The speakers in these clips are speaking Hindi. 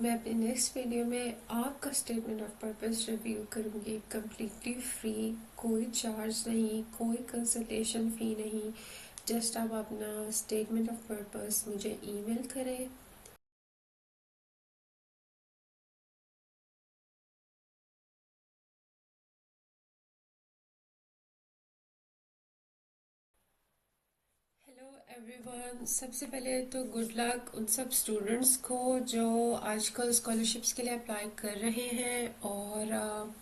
मैं अपने नेक्स्ट वीडियो में आपका स्टेटमेंट ऑफ पर्पस रिव्यू करूँगी कम्प्लीटली फ्री, कोई चार्ज नहीं, कोई कंसल्टेशन फ़ी नहीं। जस्ट आप अपना स्टेटमेंट ऑफ पर्पस मुझे ईमेल करें। हेलो एवरीवन, सबसे पहले तो गुड लक उन सब स्टूडेंट्स को जो आजकल स्कॉलरशिप्स के लिए अप्लाई कर रहे हैं, और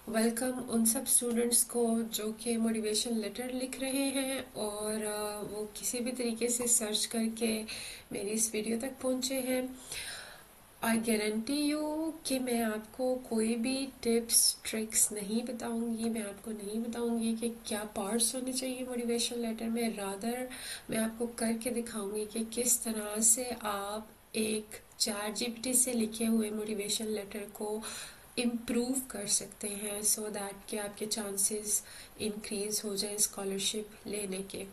वेलकम उन सब स्टूडेंट्स को जो कि मोटिवेशन लेटर लिख रहे हैं और वो किसी भी तरीके से सर्च करके मेरी इस वीडियो तक पहुंचे हैं। आई गारंटी यू कि मैं आपको कोई भी टिप्स ट्रिक्स नहीं बताऊंगी, मैं आपको नहीं बताऊंगी कि क्या पार्ट्स होने चाहिए मोटिवेशन लेटर में। रादर मैं आपको करके दिखाऊंगी कि किस तरह से आप एक चैट जीपीटी से लिखे हुए मोटिवेशन लेटर को इम्प्रूव कर सकते हैं, सो दैट कि आपके चांसेस इंक्रीज हो जाए स्कॉलरशिप लेने के।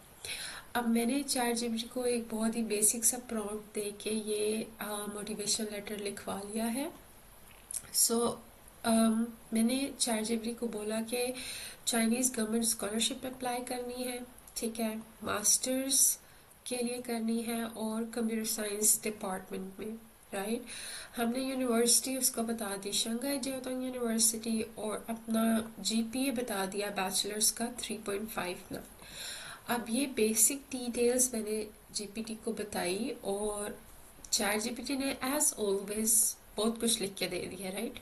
अब मैंने चैट जीपीटी को एक बहुत ही बेसिक सा प्रॉम्प्ट दे के ये मोटिवेशन लेटर लिखवा लिया है। सो मैंने चैट जीपीटी को बोला कि चाइनीज़ गवर्नमेंट स्कॉलरशिप अप्लाई करनी है, ठीक है, मास्टर्स के लिए करनी है और कंप्यूटर साइंस डिपार्टमेंट में, राइट। हमने यूनिवर्सिटी उसको बता दी, शंघाई जिओतोंग यूनिवर्सिटी, और अपना जीपीए बता दिया बैचलर्स का 3.59। अब ये बेसिक डिटेल्स मैंने जीपीटी को बताई और चैट जीपीटी ने एज ऑलवेज बहुत कुछ लिख के दे दिया, राइट।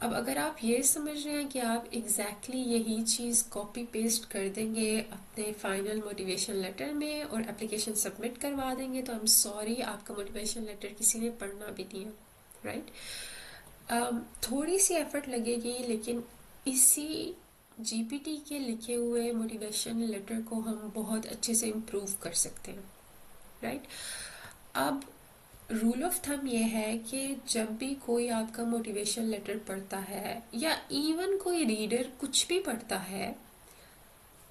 अब अगर आप ये समझ रहे हैं कि आप यही चीज़ कॉपी पेस्ट कर देंगे अपने फाइनल मोटिवेशन लेटर में और एप्लीकेशन सबमिट करवा देंगे, तो आई एम सॉरी, आपका मोटिवेशन लेटर किसी ने पढ़ना भी नहीं है, राइट। थोड़ी सी एफर्ट लगेगी, लेकिन इसी जीपीटी के लिखे हुए मोटिवेशन लेटर को हम बहुत अच्छे से इम्प्रूव कर सकते हैं, राइट। अब रूल ऑफ थंब ये है कि जब भी कोई आपका मोटिवेशन लेटर पढ़ता है या इवन कोई रीडर कुछ भी पढ़ता है,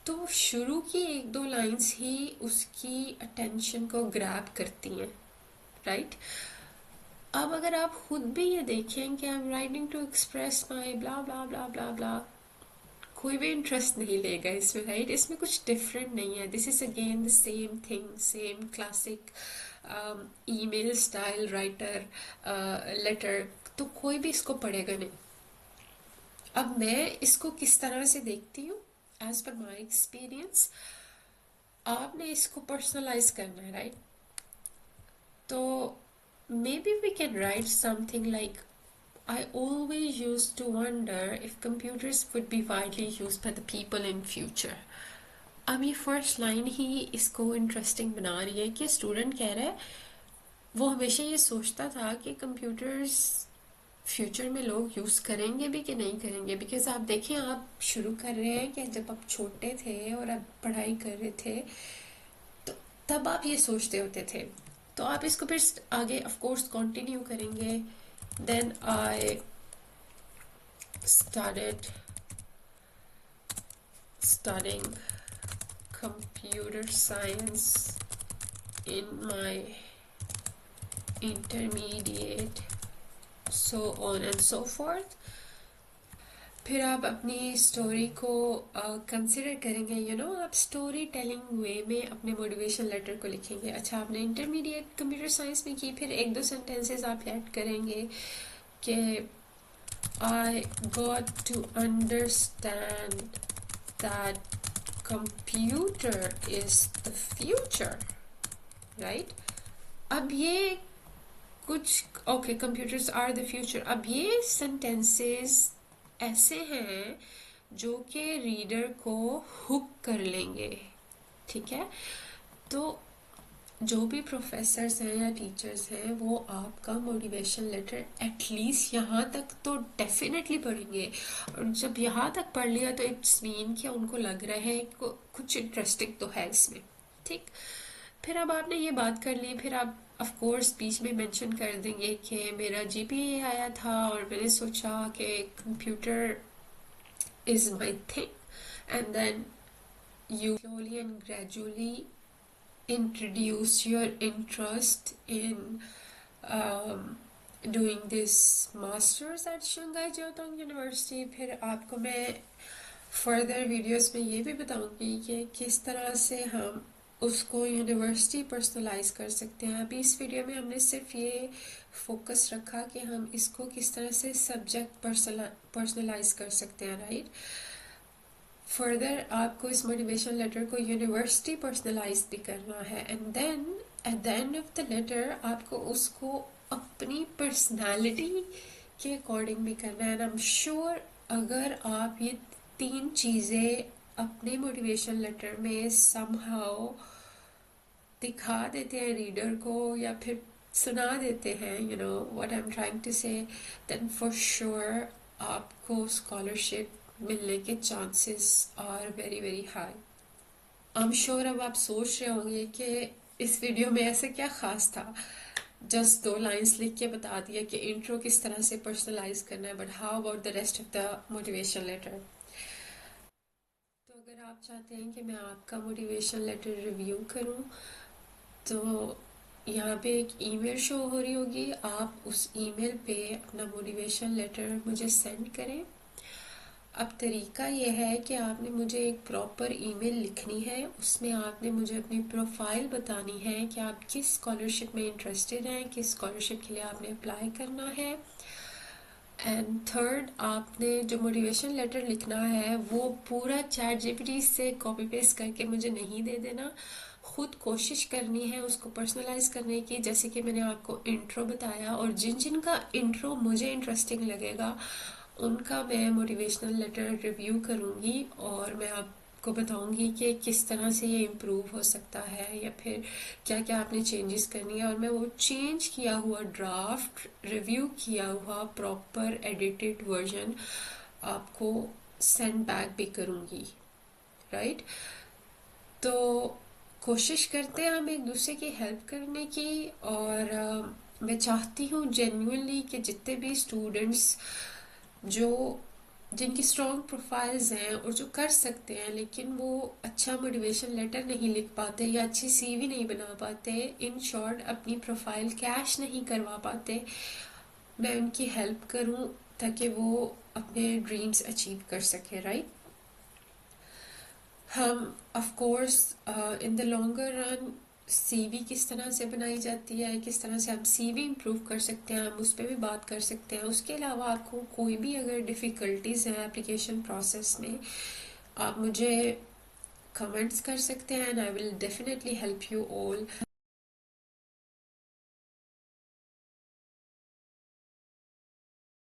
तो शुरू की एक दो लाइंस ही उसकी अटेंशन को ग्रैब करती हैं, राइट। अब अगर आप खुद भी ये देखें कि I am writing to express my blah blah blah blah blah, कोई भी इंटरेस्ट नहीं लेगा इसमें, राइट। इसमें कुछ डिफरेंट नहीं है, this is again the same thing, same classic email style writer letter, तो कोई भी इसको पढ़ेगा नहीं। अब मैं इसको किस तरह से देखती हूँ, एज पर माई एक्सपीरियंस, आपने इसको पर्सनलाइज करना है, राइट। तो may be we can write something like, I always used to wonder if computers would be widely used by the people in future. अब ये फर्स्ट लाइन ही इसको इंटरेस्टिंग बना रही है कि स्टूडेंट कह रहा है वो हमेशा ये सोचता था कि कंप्यूटर्स फ्यूचर में लोग यूज़ करेंगे भी कि नहीं करेंगे। बिकॉज आप देखें, आप शुरू कर रहे हैं कि जब आप छोटे थे और आप पढ़ाई कर रहे थे, तो तब आप ये सोचते होते थे, तो आप इसको फिर आगे ऑफ कोर्स कंटिन्यू करेंगे। Then I started studying computer science in my intermediate, so on and so forth। फिर आप अपनी स्टोरी को कंसिडर करेंगे, आप स्टोरी टेलिंग वे में अपने मोटिवेशन लेटर को लिखेंगे। अच्छा, आपने इंटरमीडिएट कंप्यूटर साइंस में की, फिर एक दो सेंटेंसेस आप ऐड करेंगे कि I got to understand that computer is the future, right। अब ये कुछ okay, computers are the future, अब ये सेंटेंसेस ऐसे हैं जो कि रीडर को हुक कर लेंगे, ठीक है। तो जो भी प्रोफेसर्स हैं या टीचर्स हैं वो आपका मोटिवेशन लेटर एटलीस्ट यहाँ तक तो डेफिनेटली पढ़ेंगे, और जब यहाँ तक पढ़ लिया तो इट्स मीन कि उनको लग रहा है कि कुछ इंटरेस्टिंग तो है इसमें, ठीक। फिर अब आपने ये बात कर ली, फिर आप ऑफ कोर्स बीच में मेंशन कर देंगे कि मेरा जीपीए आया था और मैंने सोचा कि computer is my thing, and then you slowly and gradually introduce your interest in um, doing this master's at Shanghai Jiaotong University. फिर आपको मैं फर्दर वीडियोस में ये भी बताऊंगी कि किस तरह से हम उसको यूनिवर्सिटी पर्सनलाइज कर सकते हैं। अभी इस वीडियो में हमने सिर्फ ये फोकस रखा कि हम इसको किस तरह से सब्जेक्ट पर्सनलाइज कर सकते हैं, राइट। फर्दर आपको इस मोटिवेशन लेटर को यूनिवर्सिटी पर्सनलाइज भी करना है, and then at the end of the letter आपको उसको अपनी पर्सनालिटी के अकॉर्डिंग भी करना है। एंड आई एम श्योर अगर आप ये तीन चीज़ें अपने मोटिवेशन लेटर में समहाउ दिखा देते हैं रीडर को, या फिर सुना देते हैं, you know what I am trying to say, then for sure आपको स्कॉलरशिप मिलने के chances are very very high. I am sure अब आप सोच रहे होंगे कि इस वीडियो में ऐसे क्या खास था, जस्ट 2 लाइन्स लिख के बता दिया कि इंट्रो किस तरह से पर्सनलाइज करना है, but how about the rest of the motivation letter. तो अगर आप चाहते हैं कि मैं आपका मोटिवेशन लेटर रिव्यू करूं, तो यहाँ पे एक ईमेल शो हो रही होगी, आप उस ईमेल पे अपना मोटिवेशन लेटर मुझे सेंड करें। अब तरीका ये है कि आपने मुझे एक प्रॉपर ईमेल लिखनी है, उसमें आपने मुझे अपनी प्रोफाइल बतानी है कि आप किस स्कॉलरशिप में इंटरेस्टेड हैं, किस स्कॉलरशिप के लिए आपने अप्लाई करना है। एंड थर्ड, आपने जो मोटिवेशन लेटर लिखना है वो पूरा चैट जीपीटी से कॉपी पेस्ट करके मुझे नहीं दे देना, खुद कोशिश करनी है उसको पर्सनलाइज करने की, जैसे कि मैंने आपको इंट्रो बताया। और जिन जिन का इंट्रो मुझे इंटरेस्टिंग लगेगा उनका मैं मोटिवेशनल लेटर रिव्यू करूँगी, और मैं आपको बताऊँगी कि किस तरह से ये इम्प्रूव हो सकता है, या फिर क्या क्या आपने चेंजेस करनी है। और मैं वो चेंज किया हुआ ड्राफ्ट, रिव्यू किया हुआ प्रॉपर एडिटेड वर्जन आपको सेंड बैक भी करूँगी, राइट। तो कोशिश करते हैं हम एक दूसरे की हेल्प करने की, और मैं चाहती हूँ जेन्युइनली कि जितने भी स्टूडेंट्स जो जिनकी स्ट्रॉन्ग प्रोफाइल्स हैं और जो कर सकते हैं लेकिन वो अच्छा मोटिवेशन लेटर नहीं लिख पाते या अच्छी सीवी नहीं बना पाते, इन शॉर्ट अपनी प्रोफाइल कैश नहीं करवा पाते, मैं उनकी हेल्प करूं ताकि वो अपने ड्रीम्स अचीव कर सके, राइट। हम of course in the longer run CV किस तरह से बनाई जाती है, किस तरह से हम सीवी इम्प्रूव कर सकते हैं, हम उस पर भी बात कर सकते हैं। उसके अलावा आपको कोई भी अगर डिफ़िकल्टीज हैं एप्लीकेशन प्रोसेस में, आप मुझे कमेंट्स कर सकते हैं, and I will definitely help you all.